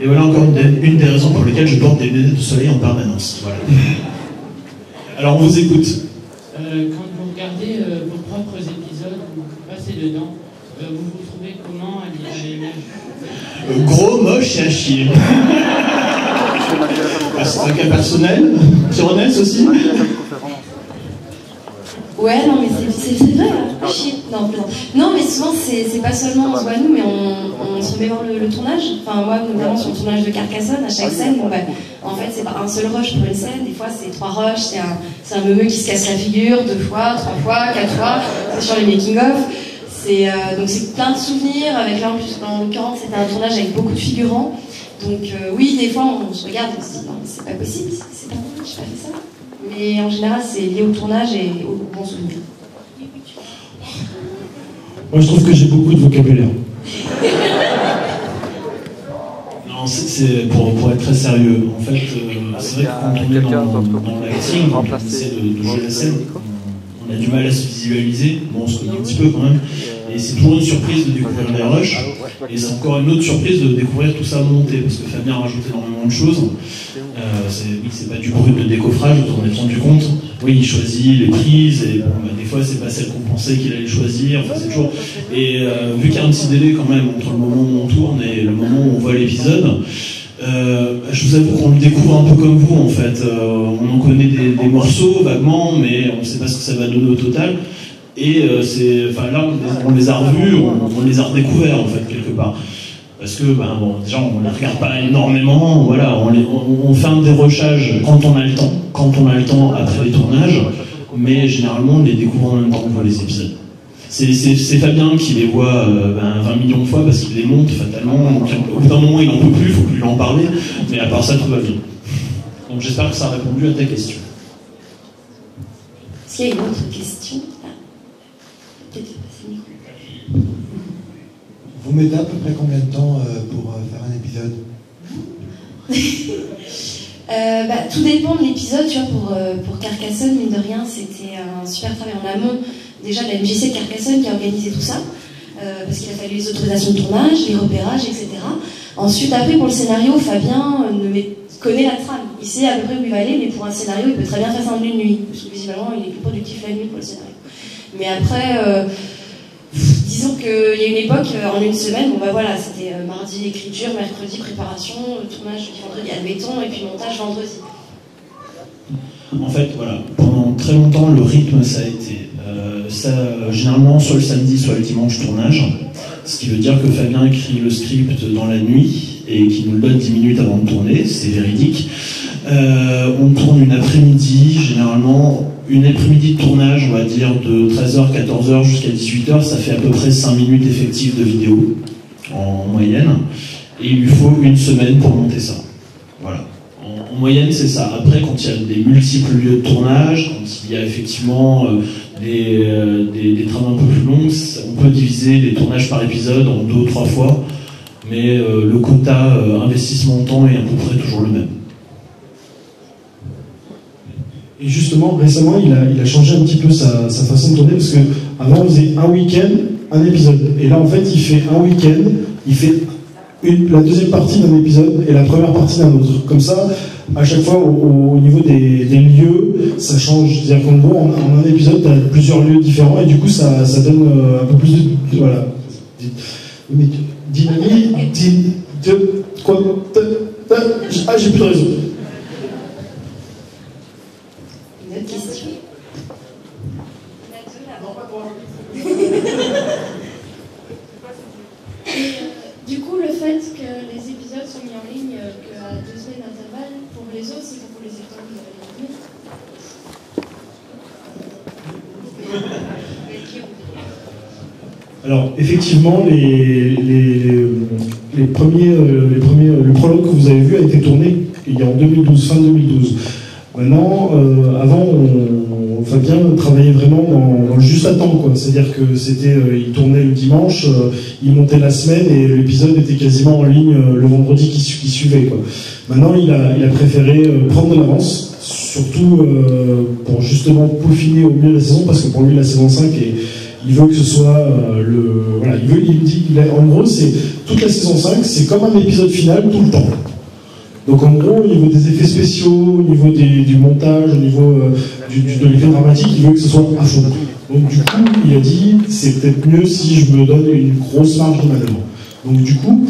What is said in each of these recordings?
Et voilà encore une des raisons pour lesquelles je porte des lunettes de soleil en permanence. Voilà. Alors on vous écoute. Quand vous regardez vos propres épisodes, vous passez dedans, vous vous trouvez comment à l'image? Gros, moche et à chier. C'est un cas personnel. Pyronès aussi. Ouais, non, mais c'est vrai, là. Chier. Non, mais souvent, c'est pas seulement on se voit nous, mais on se remet voir le tournage. Enfin, moi, notamment sur le tournage de Carcassonne, à chaque scène, bon, bah, en fait, c'est pas un seul rush pour une scène. Des fois, c'est 3 rushs, c'est un meumeu qui se casse la figure 2 fois, 3 fois, 4 fois. C'est sur les making-of. Donc, c'est plein de souvenirs. Avec là, en plus, en l'occurrence, c'était un tournage avec beaucoup de figurants. Donc, oui, des fois, on se regarde, on se dit, non, mais c'est pas possible, c'est pas moi, j'ai pas fait ça. Mais en général, c'est lié au tournage et aux bons souvenirs. Moi, je trouve que j'ai beaucoup de vocabulaire. Non, c'est pour être très sérieux. En fait, c'est vrai que quand on est dans l'acting, on essaie de jouer la scène, on a du mal à se visualiser. Bon, on se connaît un petit peu quand même. Et c'est toujours une surprise de découvrir les rushs. Et c'est encore une autre surprise de découvrir tout ça monté, parce que Fabien a rajouté énormément de choses. Oui, c'est pas du brut de décoffrage, vous en êtes rendu compte. Oui, il choisit les prises, et bon, bah, des fois c'est pas celle qu'on pensait qu'il allait choisir. Enfin, c'est toujours... Et vu qu'il y a un petit délai quand même entre le moment où on tourne et le moment où on voit l'épisode, je vous avoue qu'on le découvre un peu comme vous en fait. On en connaît des morceaux vaguement, mais on ne sait pas ce que ça va donner au total. Et là, on les a revus, on les a redécouverts en fait quelque part. Parce que déjà on ne les regarde pas énormément, voilà, on fait un dérochage quand on a le temps après les tournages, mais généralement on les découvre en même temps qu'on voit les épisodes. C'est Fabien qui les voit 20 millions de fois parce qu'il les monte fatalement, donc au bout d'un moment il n'en peut plus, il faut plus lui en parler, mais à part ça tout va bien. Donc j'espère que ça a répondu à ta question. Est-ce qu'il y a une autre question? Peut-être passer le micro. Vous mettez à peu près combien de temps pour faire un épisode? Tout dépend de l'épisode, tu vois, pour Carcassonne, mine de rien, c'était un super travail en amont, déjà de la MJC de Carcassonne qui a organisé tout ça, parce qu'il a fallu les autorisations de tournage, les repérages, etc. Ensuite, après, pour le scénario, Fabien connaît la trame, il sait à peu près où il va aller, mais pour un scénario, il peut très bien faire ça en une nuit, parce que visiblement, il est plus productif la nuit pour le scénario. Mais après... disons qu'il y a une époque, en une semaine, c'était mardi écriture, mercredi préparation, tournage jeudi, vendredi, admettons, et puis montage vendredi. En fait, voilà, pendant très longtemps, le rythme, ça a été généralement soit le samedi, soit le dimanche tournage, ce qui veut dire que Fabien écrit le script dans la nuit et qu'il nous le donne 10 minutes avant de tourner, c'est véridique. On tourne une après-midi, généralement. Une après-midi de tournage, on va dire, de 13h, 14h jusqu'à 18h, ça fait à peu près 5 minutes effectives de vidéo, en moyenne. Et il lui faut une semaine pour monter ça. Voilà. En moyenne, c'est ça. Après, quand il y a des multiples lieux de tournage, quand il y a effectivement des trames un peu plus longues, on peut diviser les tournages par épisode en 2 ou 3 fois. Mais le quota investissement-temps est à peu près toujours le même. Et justement, récemment, il a changé un petit peu sa façon de tourner, parce qu'avant, on faisait un week-end, un épisode. Et là, en fait, il fait un week-end, il fait la deuxième partie d'un épisode et la première partie d'un autre. Comme ça, à chaque fois, au niveau des lieux, ça change. C'est-à-dire qu'en gros, en un épisode, tu as plusieurs lieux différents, et du coup, ça donne un peu plus de... Voilà. Dynamique, ah, j'ai plus de réseau. Une autre question? Du coup, le fait que les épisodes sont mis en ligne qu'à 2 semaines d'intervalle, pour les autres, c'est pour les épisodes que vous avez tournés. Alors, effectivement, le prologue que vous avez vu a été tourné il y a en 2012, fin 2012. Maintenant, avant, Fabien travaillait vraiment dans le juste à temps, quoi. C'est-à-dire que il tournait le dimanche, il montait la semaine et l'épisode était quasiment en ligne le vendredi qui suivait, quoi. Maintenant, il a préféré prendre de l'avance, surtout pour justement peaufiner au mieux la saison, parce que pour lui, la saison 5 il veut que ce soit voilà, il me dit, en gros, c'est toute la saison 5, c'est comme un épisode final tout le temps. Donc en gros, au niveau des effets spéciaux, au niveau du montage, au niveau de l'effet dramatique, il veut que ce soit à fond. Donc du coup, il a dit, c'est peut-être mieux si je me donne une grosse marge de manœuvre. Donc du coup,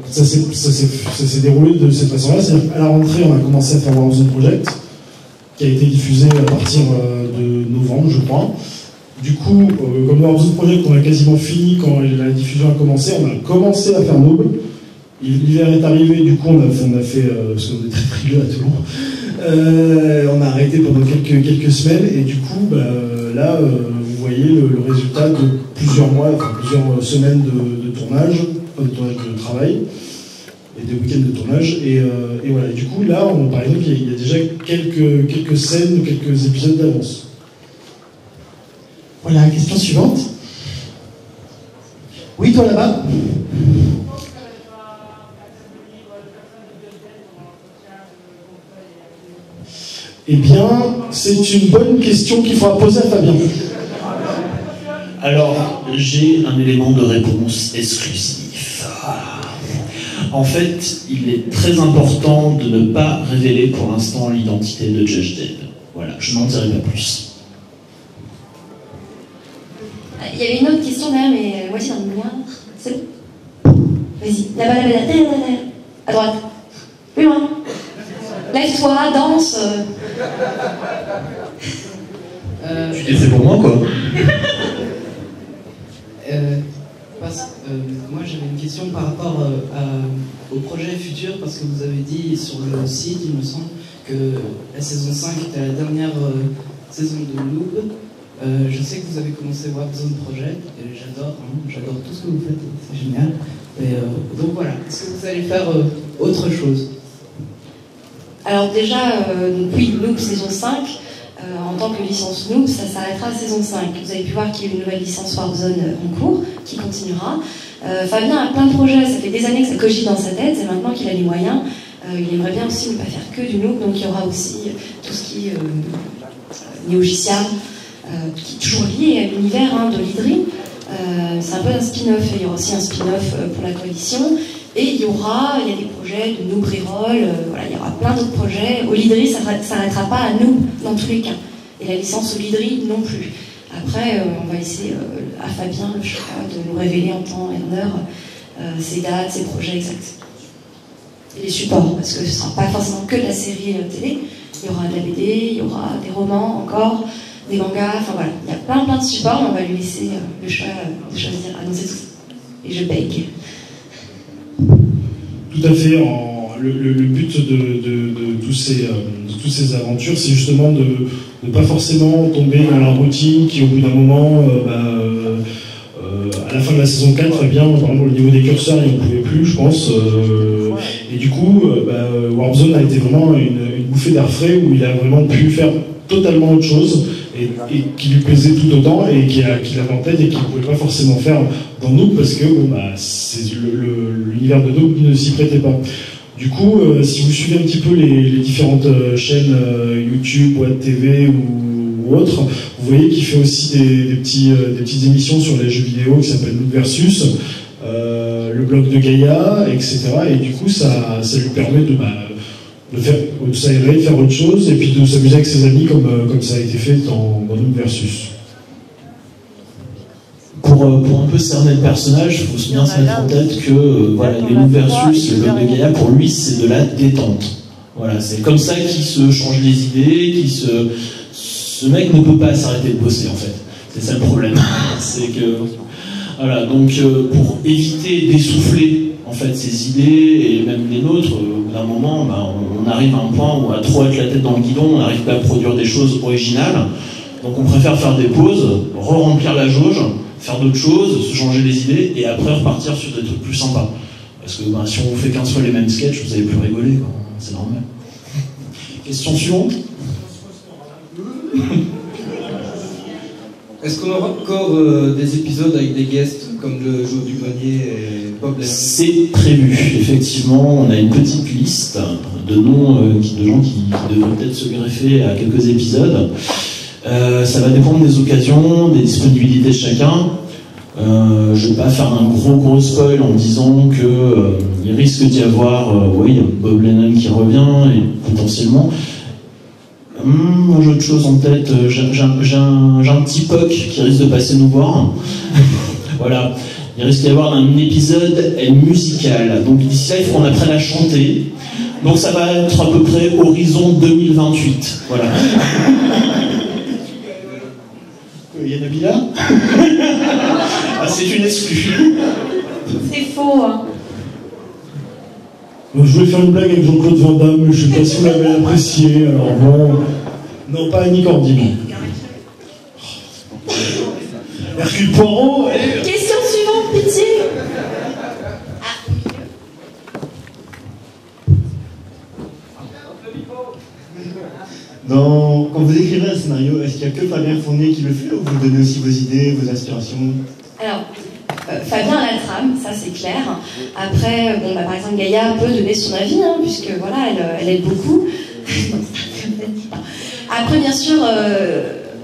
ça s'est déroulé de cette façon-là. C'est-à-dire qu'à la rentrée, on a commencé à faire Warzone Project, qui a été diffusé à partir de novembre, je crois. Du coup, comme Warzone Project, on a quasiment fini quand la diffusion a commencé. On a commencé à faire Noob. L'hiver est arrivé, du coup, on a fait parce qu'on est très frileux à Toulon. On a arrêté pendant quelques semaines, et du coup, là, vous voyez le résultat de plusieurs mois, enfin plusieurs semaines de tournage, de travail, et des week-ends de tournage. Et voilà. Et du coup, là, par exemple, il y a déjà quelques scènes, quelques épisodes d'avance. Voilà, question suivante. Oui, toi là-bas. Eh bien, c'est une bonne question qu'il faudra poser à Fabien. Alors, j'ai un élément de réponse exclusif. En fait, il est très important de ne pas révéler pour l'instant l'identité de Judge Dredd. Voilà, je n'en dirai pas plus. Il y avait une autre question derrière, mais moitié dans le noir. C'est bon. Vas-y, là-bas, à droite. Plus loin. Lève-toi, danse. Tu t'es fait pour moi, quoi. Moi, j'avais une question par rapport au projet futur, parce que vous avez dit sur le site, il me semble, que la saison 5 était la dernière saison de Noob. Je sais que vous avez commencé Warzone Project, et j'adore tout ce que vous faites, c'est génial. Et, donc voilà, est-ce que vous allez faire autre chose? Alors déjà, oui, Noob saison 5, en tant que licence Noob, ça s'arrêtera à saison 5. Vous avez pu voir qu'il y a une nouvelle licence Warzone en cours, qui continuera. Fabien a plein de projets, ça fait des années que ça cogite dans sa tête, et maintenant qu'il a les moyens, il aimerait bien aussi ne pas faire que du Noob, donc il y aura aussi tout ce qui est Néogicia, qui est toujours lié à l'univers de l'Hydri. C'est un peu un spin-off, et il y aura aussi un spin-off pour la coalition. Et il y a des projets de Noob Reroll, voilà, il y aura plein d'autres projets. Olydri, ça ne s'arrêtera pas à Noob dans tous les cas. Et la licence Olydri non plus. Après, on va laisser à Fabien le choix de nous révéler en temps et en heure ses dates, ses projets exacts. Et les supports, parce que ce ne sera pas forcément que de la série télé. Il y aura de la BD, il y aura des romans encore, des mangas, enfin voilà. Il y a plein de supports, on va lui laisser le choix de choisir, annoncer tout ça. Et je bègue. Tout à fait. Le but de toutes ces aventures, c'est justement de ne pas forcément tomber dans la routine qui, au bout d'un moment, à la fin de la saison 4, Fabien, par exemple, au niveau des curseurs, il n'en pouvait plus, je pense. Et du coup, Warzone a été vraiment une bouffée d'air frais où il a vraiment pu faire totalement autre chose et qui lui plaisait tout autant et qu'il avait en tête et qu'il ne pouvait pas forcément faire dans Noob parce que l'univers de Noob ne s'y prêtait pas. Du coup, si vous suivez un petit peu les différentes chaînes YouTube, Web TV ou autres, vous voyez qu'il fait aussi des petites émissions sur les jeux vidéo qui s'appellent Noob Versus, le blog de Gaïa, etc. Et du coup, ça lui permet de s'aérer, de faire autre chose, et puis de s'amuser avec ses amis comme ça a été fait dans Noob Versus. Pour un peu cerner le personnage, il faut bien se mettre en tête que voilà, les Noob Versus, le blog de Gaïa, pour lui, c'est de la détente. Voilà, c'est comme ça qu'il se change les idées, ce mec ne peut pas s'arrêter de bosser, en fait. C'est ça le problème. C'est que... Voilà, donc pour éviter d'essouffler en fait ses idées et même les nôtres, au bout d'un moment, on arrive à un point où à trop être la tête dans le guidon, on n'arrive pas à produire des choses originales. Donc on préfère faire des pauses, re-remplir la jauge, faire d'autres choses, se changer les idées et après repartir sur des trucs plus sympas. Parce que si on vous fait 15 fois les mêmes sketchs, vous n'allez plus rigoler, quoi. C'est normal. Question suivante. Est-ce qu'on aura encore des épisodes avec des guests comme le Joe du Grenier et Bob Lennon? C'est prévu, effectivement. On a une petite liste de noms de gens qui devraient peut-être se greffer à quelques épisodes. Ça va dépendre des occasions, des disponibilités de chacun. Je vais pas faire un gros spoil en disant que il risque d'y avoir, oui, Bob Lennon qui revient et potentiellement. Moi j'ai autre chose en tête. J'ai un petit POC qui risque de passer nous voir. Voilà. Il risque d'y avoir un épisode musical. Donc d'ici là, il faut qu'on apprenne à chanter. Donc ça va être à peu près horizon 2028. Voilà. Il y a Nabila. Ah, c'est une excuse. C'est faux, hein. Je voulais faire une blague avec Jean-Claude Van Damme, mais je sais pas si vous l'avez apprécié. Alors bon, non, pas Annie Cordy. Hercule Poirot. Question suivante, pitié. Quand vous écrivez un scénario, est-ce qu'il n'y a que Fabien Fournier qui le fait, ou vous donnez aussi vos idées, vos inspirations? Alors, Fabien a la trame, ça c'est clair. Après, bon, par exemple, Gaïa peut donner son avis, hein, puisque voilà, elle aide beaucoup. Après, bien sûr,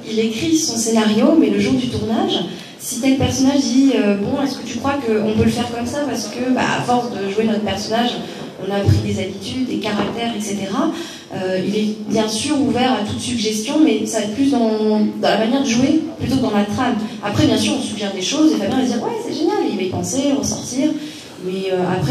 il écrit son scénario, mais le jour du tournage, si tel personnage dit bon, est-ce que tu crois qu'on peut le faire comme ça, parce que à force de jouer notre personnage, on a pris des habitudes, des caractères, etc. Il est bien sûr ouvert à toute suggestion, mais ça va être plus dans la manière de jouer plutôt que dans la trame. Après, bien sûr, on suggère des choses et Fabien va se dire ouais, c'est génial, il va y penser, ressortir, mais après